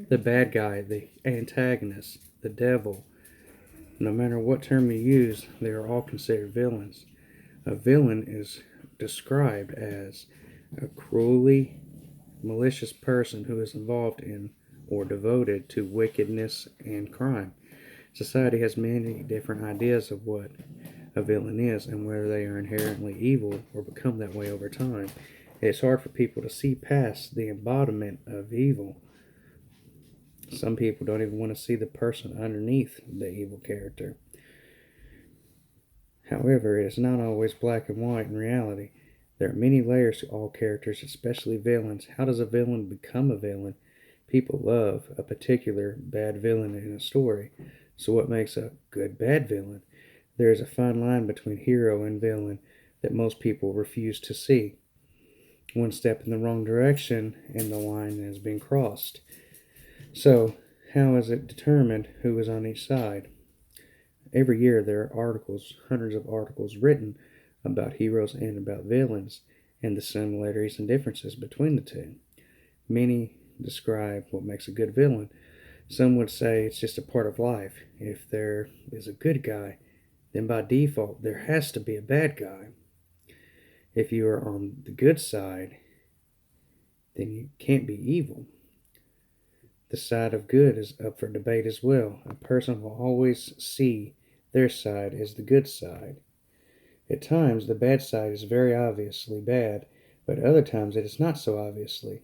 the bad guy, the antagonist, the devil. No matter what term you use, they are all considered villains. A villain is described as a cruelly malicious person who is involved in or devoted to wickedness and crime. Society has many different ideas of what a villain is and whether they are inherently evil or become that way over time. It's hard for people to see past the embodiment of evil. Some people don't even want to see the person underneath the evil character. However, it is not always black and white in reality. There are many layers to all characters, especially villains. How does a villain become a villain? People love a particular bad villain in a story. So, what makes a good bad villain? There is a fine line between hero and villain that most people refuse to see. One step in the wrong direction and the line has been crossed. So, how is it determined who is on each side? Every year there are articles, hundreds of articles written about heroes and about villains and the similarities and differences between the two. Many describe what makes a good villain. Some would say it's just a part of life. If there is a good guy, then by default there has to be a bad guy. If you are on the good side, then you can't be evil. The side of good is up for debate as well. A person will always see their side as the good side. At times, the bad side is very obviously bad, but other times it is not so obviously.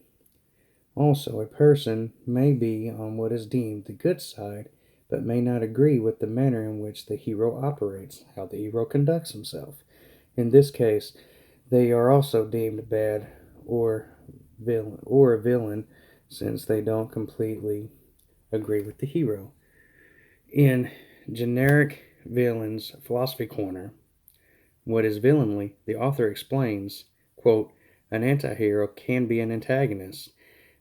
Also, a person may be on what is deemed the good side, but may not agree with the manner in which the hero operates, how the hero conducts himself. In this case, they are also deemed bad or a villain since they don't completely agree with the hero. In Generic Villains Philosophy Corner, What is Villainly? The author explains, quote, an antihero can be an antagonist,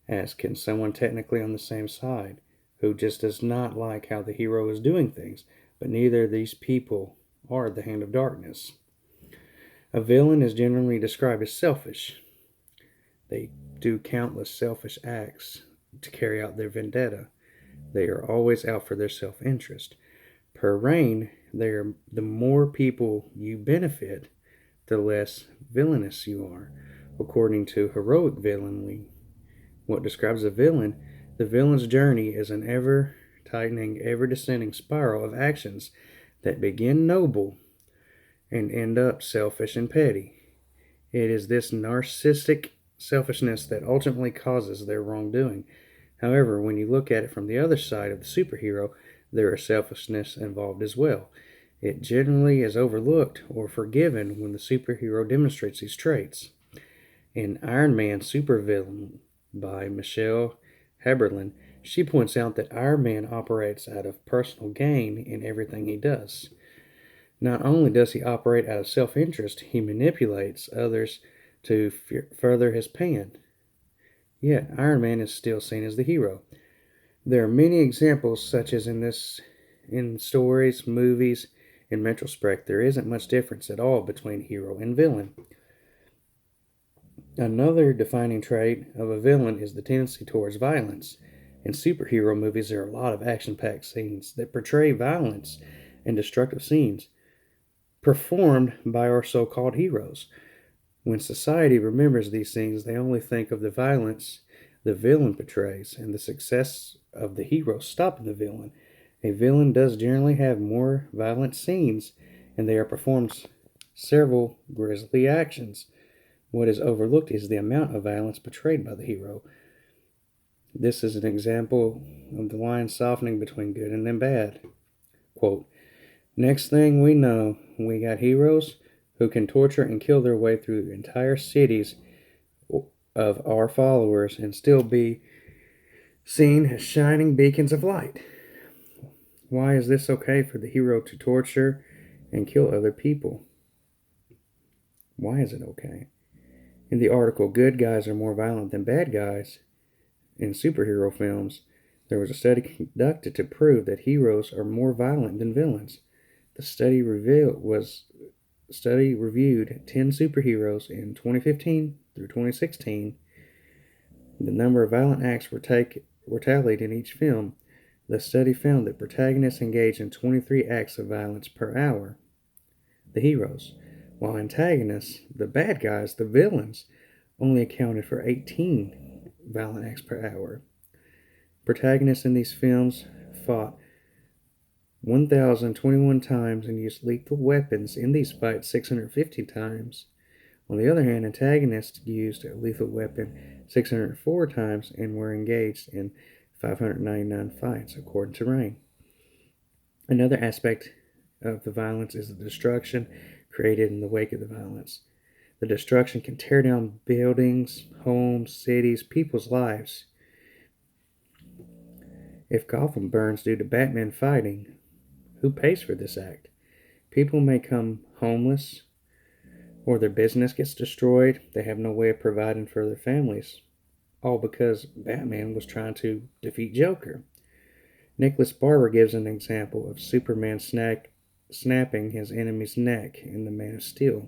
as can someone technically on the same side, who just does not like how the hero is doing things, but neither of these people are the hand of darkness. A villain is generally described as selfish. They do countless selfish acts to carry out their vendetta. They are always out for their self-interest. Per reign, the more people you benefit, the less villainous you are. According to Heroic Villainly, what describes a villain, the villain's journey is an ever-tightening, ever-descending spiral of actions that begin noble and end up selfish and petty. It is this narcissistic selfishness that ultimately causes their wrongdoing. However, when you look at it from the other side of the superhero, there is selfishness involved as well. It generally is overlooked or forgiven when the superhero demonstrates these traits. In Iron Man Supervillain by Michelle Haberlin, she points out that Iron Man operates out of personal gain in everything he does. Not only does he operate out of self-interest, he manipulates others to further his plan. Yet, Iron Man is still seen as the hero. There are many examples, such as in stories, movies. In retrospect, there isn't much difference at all between hero and villain. Another defining trait of a villain is the tendency towards violence. In superhero movies, there are a lot of action-packed scenes that portray violence and destructive scenes performed by our so-called heroes. When society remembers these scenes, they only think of the violence the villain portrays and the success of the hero stopping the villain. A villain does generally have more violent scenes, and they are performed several grisly actions. What is overlooked is the amount of violence portrayed by the hero. This is an example of the line softening between good and then bad. Quote, next thing we know, we got heroes who can torture and kill their way through entire cities of our followers and still be seen as shining beacons of light. Why is this okay for the hero to torture and kill other people? Why is it okay? In the article, Good Guys Are More Violent Than Bad Guys in Superhero Films, there was a study conducted to prove that heroes are more violent than villains. The study reviewed 10 superheroes in 2015 through 2016. The number of violent acts were tallied in each film. The study found that protagonists engaged in 23 acts of violence per hour, the heroes, while antagonists, the bad guys, the villains, only accounted for 18 violent acts per hour. Protagonists in these films fought 1,021 times and used lethal weapons in these fights 650 times. On the other hand, antagonists used a lethal weapon 604 times and were engaged in 599 fights, according to Rain. Another aspect of the violence is the destruction created in the wake of the violence. The destruction can tear down buildings, homes, cities, people's lives. If Gotham burns due to Batman fighting, who pays for this act? People may become homeless, or their business gets destroyed. They have no way of providing for their families, all because Batman was trying to defeat Joker. Nicholas Barber gives an example of Superman snapping his enemy's neck in The Man of Steel.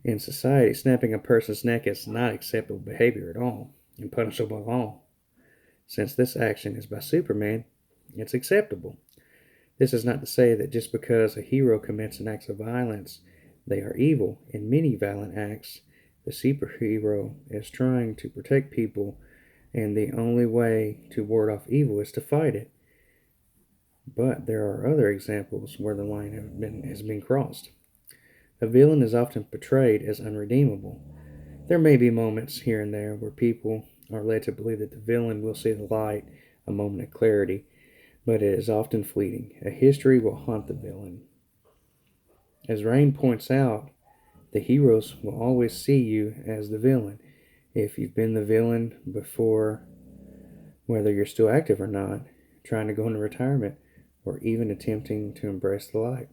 In society, snapping a person's neck is not acceptable behavior at all and punishable by law. Since this action is by Superman, it's acceptable. This is not to say that just because a hero commits an act of violence, they are evil. In many violent acts, the superhero is trying to protect people, and the only way to ward off evil is to fight it. But there are other examples where the line has been crossed. A villain is often portrayed as unredeemable. There may be moments here and there where people are led to believe that the villain will see the light, a moment of clarity, but it is often fleeting. A history will haunt the villain. As Rain points out, the heroes will always see you as the villain. If you've been the villain before, whether you're still active or not, trying to go into retirement, or even attempting to embrace the light.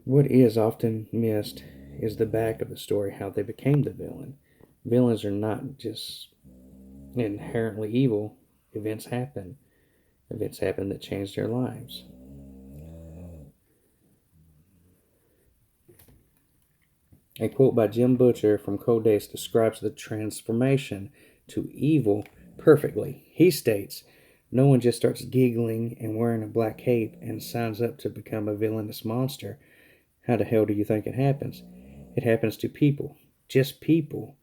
What is often missed is the back of the story, how they became the villain. Villains are not just inherently evil. Events happen. Events happen that change their lives. A quote by Jim Butcher from Cold Days describes the transformation to evil perfectly. He states, "No one just starts giggling and wearing a black cape and signs up to become a villainous monster. How the hell do you think it happens? It happens to people. Just people.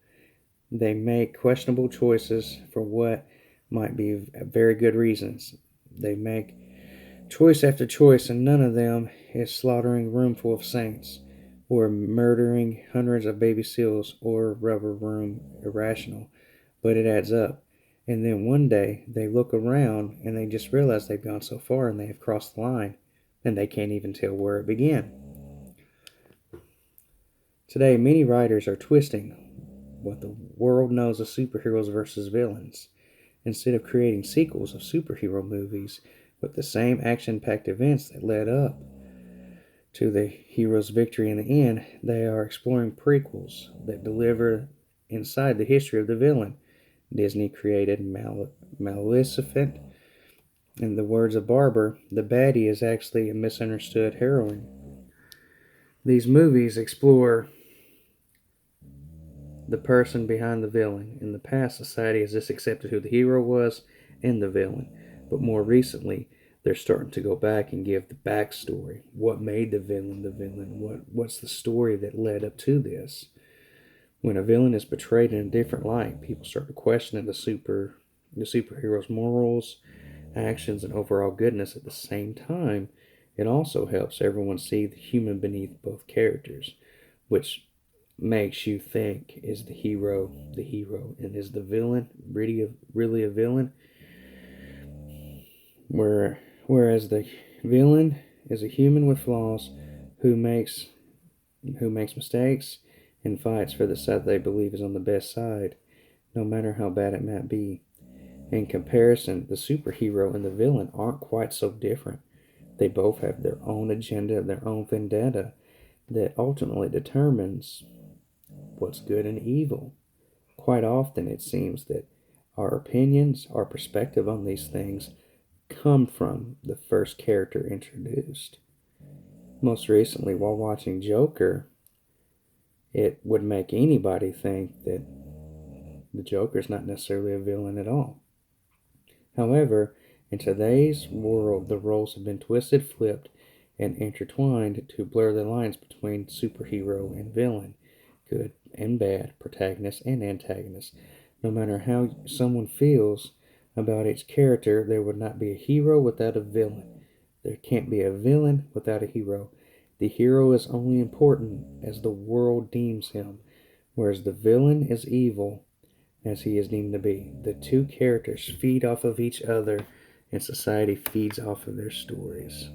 They make questionable choices for what might be very good reasons. They make choice after choice, and none of them is slaughtering a room full of saints, or murdering hundreds of baby seals, or rubber room irrational. But it adds up. And then one day they look around and they just realize they've gone so far and they have crossed the line, and they can't even tell where it began." Today, many writers are twisting what the world knows of superheroes versus villains. Instead of creating sequels of superhero movies with the same action-packed events that led up to the hero's victory in the end, they are exploring prequels that deliver inside the history of the villain. Disney created Maleficent. In the words of Barber, the baddie is actually a misunderstood heroine. These movies explore the person behind the villain. In the past, society has just accepted who the hero was and the villain. But more recently, they're starting to go back and give the backstory. What made the villain the villain? What's the story that led up to this? When a villain is portrayed in a different light, people start to question the superhero's morals, actions, and overall goodness. At the same time, it also helps everyone see the human beneath both characters, which makes you think, is the hero, and is the villain really a villain? Whereas the villain is a human with flaws who makes mistakes and fights for the side they believe is on the best side, no matter how bad it might be. In comparison, the superhero and the villain aren't quite so different. They both have their own agenda, their own vendetta that ultimately determines what's good and evil. Quite often it seems that our opinions, our perspective on these things come from the first character introduced. Most recently, while watching Joker, It would make anybody think that the Joker's not necessarily a villain at all. However, in today's world, the roles have been twisted, flipped, and intertwined to blur the lines between superhero and villain, good and bad, protagonist and antagonist. No matter how someone feels about each character, there would not be a hero without a villain. There can't be a villain without a hero. The hero is only important as the world deems him, whereas the villain is evil as he is deemed to be. The two characters feed off of each other, and society feeds off of their stories.